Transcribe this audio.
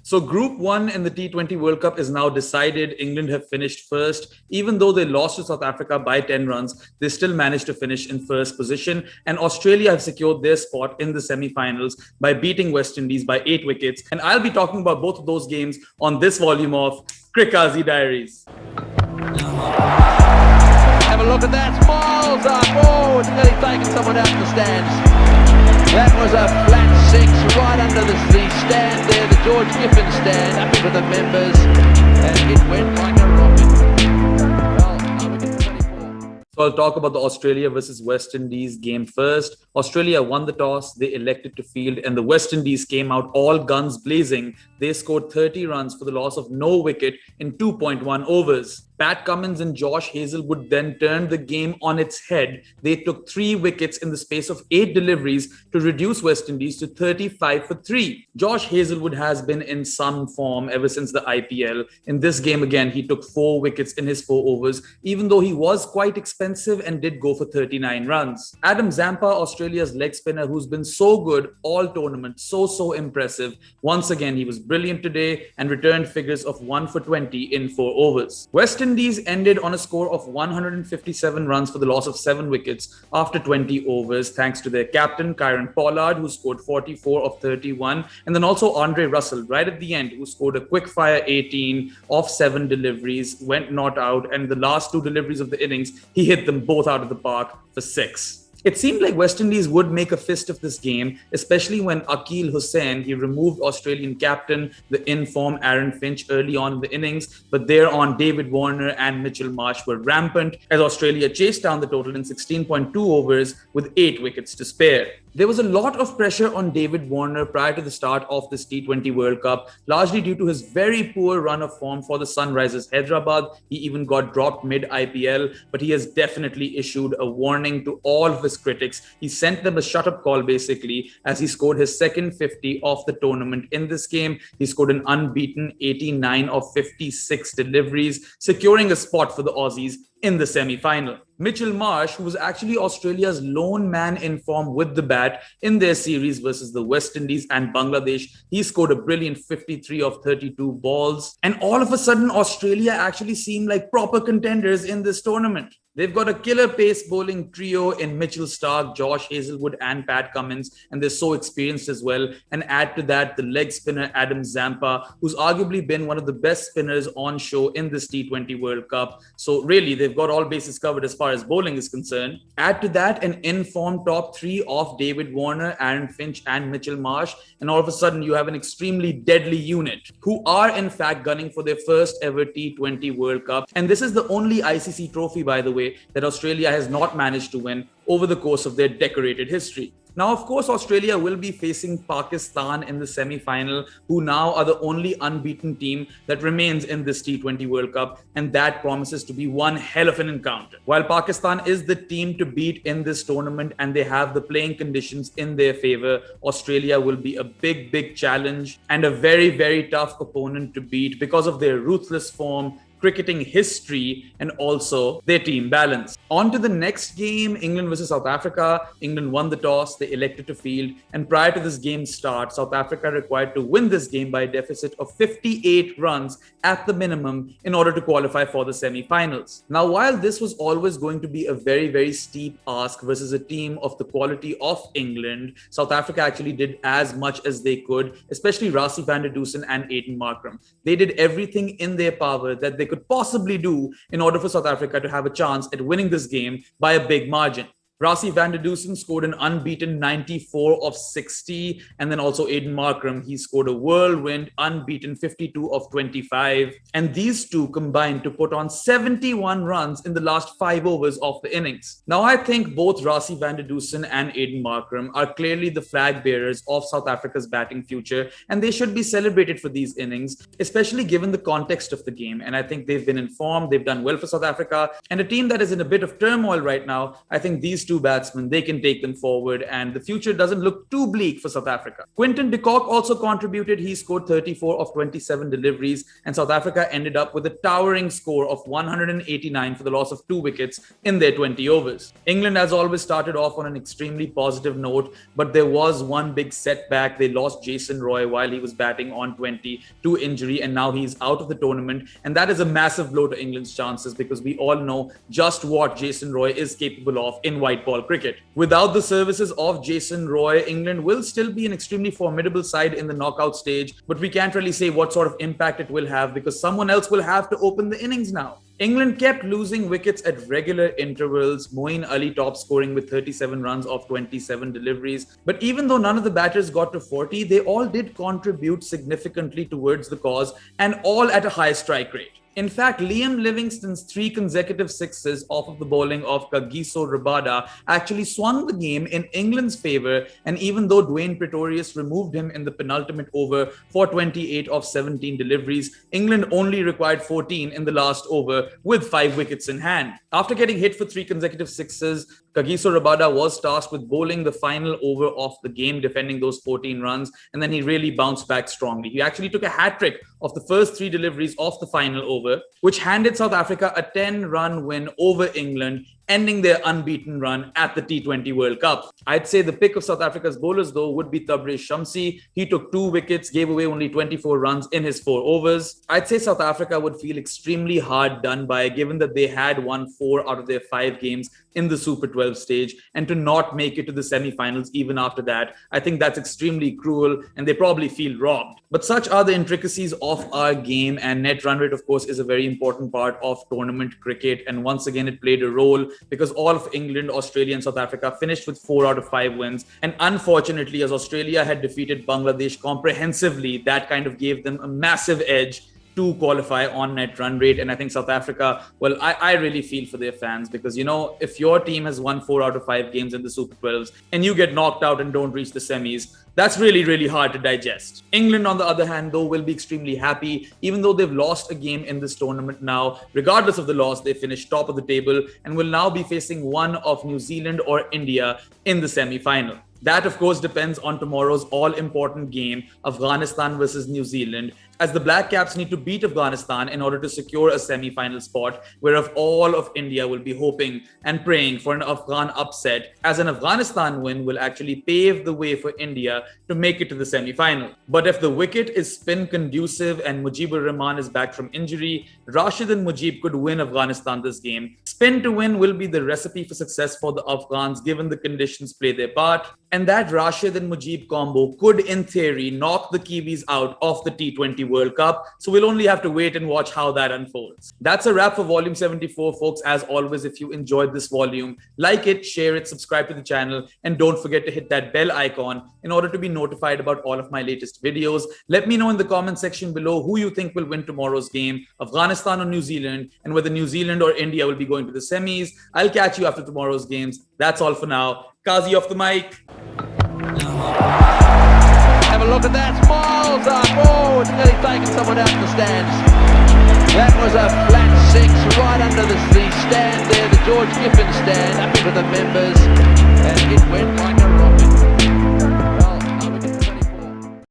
So Group 1 in the T20 World Cup is now decided. England have finished first. Even though they lost to South Africa by 10 runs, they still managed to finish in first position. And Australia have secured their spot in the semi-finals by beating West Indies by 8 wickets. And I'll be talking about both of those games on this volume of CRIQAZI Diaries. Have a look at that. Miles up. Oh, it's nearly taken someone out of the stands. That was a flat six right under the stand there, the George Giffen stand, happy for the members, and it went like a rocket. Well, now we get to 24. So I'll talk about the Australia versus West Indies game first. Australia won the toss, they elected to field, and the West Indies came out all guns blazing. They scored 30 runs for the loss of no wicket in 2.1 overs. Pat Cummins and Josh Hazlewood then turned the game on its head. They took 3 wickets in the space of 8 deliveries to reduce West Indies to 35 for 3. Josh Hazlewood has been in some form ever since the IPL. In this game again, he took 4 wickets in his 4 overs, even though he was quite expensive and did go for 39 runs. Adam Zampa, Australia's leg spinner, who's been so good all tournament, so impressive. Once again, he was brilliant today and returned figures of 1 for 20 in 4 overs. West Indies ended on a score of 157 runs for the loss of 7 wickets after 20 overs, thanks to their captain, Kieron Pollard, who scored 44 of 31, and then also Andre Russell, right at the end, who scored a quick-fire 18 of 7 deliveries, went not out, and the last 2 deliveries of the innings, he hit them both out of the park for 6. It seemed like West Indies would make a fist of this game, especially when Akeal Hussain, he removed Australian captain, the in-form Aaron Finch early on in the innings, but thereon David Warner and Mitchell Marsh were rampant as Australia chased down the total in 16.2 overs with 8 wickets to spare. There was a lot of pressure on David Warner prior to the start of this T20 World Cup, largely due to his very poor run of form for the Sunrisers Hyderabad. He even got dropped mid-IPL, but he has definitely issued a warning to all of his critics. He sent them a shut-up call, basically, as he scored his second 50 of the tournament in this game. He scored an unbeaten 89 of 56 deliveries, securing a spot for the Aussies in the semi-final. Mitchell Marsh, who was actually Australia's lone man in form with the bat in their series versus the West Indies and Bangladesh, he scored a brilliant 53 of 32 balls. And all of a sudden, Australia actually seemed like proper contenders in this tournament. They've got a killer pace bowling trio in Mitchell Starc, Josh Hazlewood, and Pat Cummins, and they're so experienced as well. And add to that the leg spinner Adam Zampa, who's arguably been one of the best spinners on show in this T20 World Cup. So really, they've got all bases covered as far as bowling is concerned. Add to that an in-form top 3 of David Warner, Aaron Finch, and Mitchell Marsh, and all of a sudden you have an extremely deadly unit who are in fact gunning for their first ever T20 World Cup. And this is the only ICC trophy, by the way, that Australia has not managed to win over the course of their decorated history. Now, of course, Australia will be facing Pakistan in the semi-final, who now are the only unbeaten team that remains in this T20 World Cup, and that promises to be one hell of an encounter. While Pakistan is the team to beat in this tournament and they have the playing conditions in their favor, Australia will be a big challenge and a very tough opponent to beat because of their ruthless form, cricketing history, and also their team balance. On to the next game, England versus South Africa. England won the toss, they elected to field, and prior to this game's start, South Africa required to win this game by a deficit of 58 runs at the minimum in order to qualify for the semi-finals. Now, while this was always going to be a very steep ask versus a team of the quality of England, South Africa actually did as much as they could, especially Rassie van der Dusen and Aiden Markram. They did everything in their power that they could possibly do in order for South Africa to have a chance at winning this game by a big margin. Rassie van der Dusen scored an unbeaten 94 of 60, and then also Aiden Markram, he scored a whirlwind unbeaten 52 of 25, and these two combined to put on 71 runs in the last 5 overs of the innings. Now, I think both Rassie van der Dusen and Aiden Markram are clearly the flag bearers of South Africa's batting future, and they should be celebrated for these innings, especially given the context of the game. And I think they've been informed, they've done well for South Africa, and a team that is in a bit of turmoil right now, I think these two batsmen, they can take them forward, and the future doesn't look too bleak for South Africa. Quinton de Kock also contributed. He scored 34 of 27 deliveries, and South Africa ended up with a towering score of 189 for the loss of 2 wickets in their 20 overs. England, as always, started off on an extremely positive note, but there was one big setback. They lost Jason Roy while he was batting on 20 to injury, and now he's out of the tournament, and that is a massive blow to England's chances because we all know just what Jason Roy is capable of in white ball cricket. Without the services of Jason Roy, England will still be an extremely formidable side in the knockout stage, but we can't really say what sort of impact it will have because someone else will have to open the innings now. England kept losing wickets at regular intervals, Moeen Ali top scoring with 37 runs off 27 deliveries. But even though none of the batters got to 40, they all did contribute significantly towards the cause, and all at a high strike rate. In fact, Liam Livingstone's 3 consecutive sixes off of the bowling of Kagiso Rabada actually swung the game in England's favour, and even though Dwayne Pretorius removed him in the penultimate over for 28 of 17 deliveries, England only required 14 in the last over with 5 wickets in hand. After getting hit for 3 consecutive sixes, Kagiso Rabada was tasked with bowling the final over of the game, defending those 14 runs, and then he really bounced back strongly. He actually took a hat-trick of the first 3 deliveries of the final over, which handed South Africa a 10-run win over England, ending their unbeaten run at the T20 World Cup. I'd say the pick of South Africa's bowlers, though, would be Tabriz Shamsi. He took 2 wickets, gave away only 24 runs in his 4 overs. I'd say South Africa would feel extremely hard done by, given that they had won 4 out of their 5 games in the Super 12 stage, and to not make it to the semi-finals even after that, I think that's extremely cruel, and they probably feel robbed. But such are the intricacies of our game, and net run rate, of course, is a very important part of tournament cricket, and once again it played a role because all of England, Australia and South Africa finished with 4 out of 5 wins, and unfortunately, as Australia had defeated Bangladesh comprehensively, that kind of gave them a massive edge to qualify on net run rate. And I think South Africa, well, I really feel for their fans because, you know, if your team has won 4 out of 5 games in the Super 12s and you get knocked out and don't reach the semis, that's really, really hard to digest. England, on the other hand, though, will be extremely happy. Even though they've lost a game in this tournament now, regardless of the loss, they finished top of the table and will now be facing one of New Zealand or India in the semi-final. That, of course, depends on tomorrow's all-important game, Afghanistan versus New Zealand, as the Black Caps need to beat Afghanistan in order to secure a semi-final spot, whereof all of India will be hoping and praying for an Afghan upset, as an Afghanistan win will actually pave the way for India to make it to the semi-final. But if the wicket is spin conducive and Mujibur Rahman is back from injury, Rashid and Mujib could win Afghanistan this game. Spin to win will be the recipe for success for the Afghans given the conditions play their part, and that Rashid and Mujib combo could in theory knock the Kiwis out of the T20 World Cup, so we'll only have to wait and watch how that unfolds. That's a wrap for volume 74, folks. As always, if you enjoyed this volume, like it, share it, subscribe to the channel, and don't forget to hit that bell icon in order to be notified about all of my latest videos. Let me know in the comment section below who you think will win tomorrow's game, Afghanistan or New Zealand, and whether New Zealand or India will be going to the semis. I'll catch you after tomorrow's games. That's all for now. Kazi off the mic. Have a look at that, Smiles up, oh, it's nearly taken someone out the stands. That was a flat 6 right under the stand there, the George Giffen stand, up into the members, and it went like a rocket.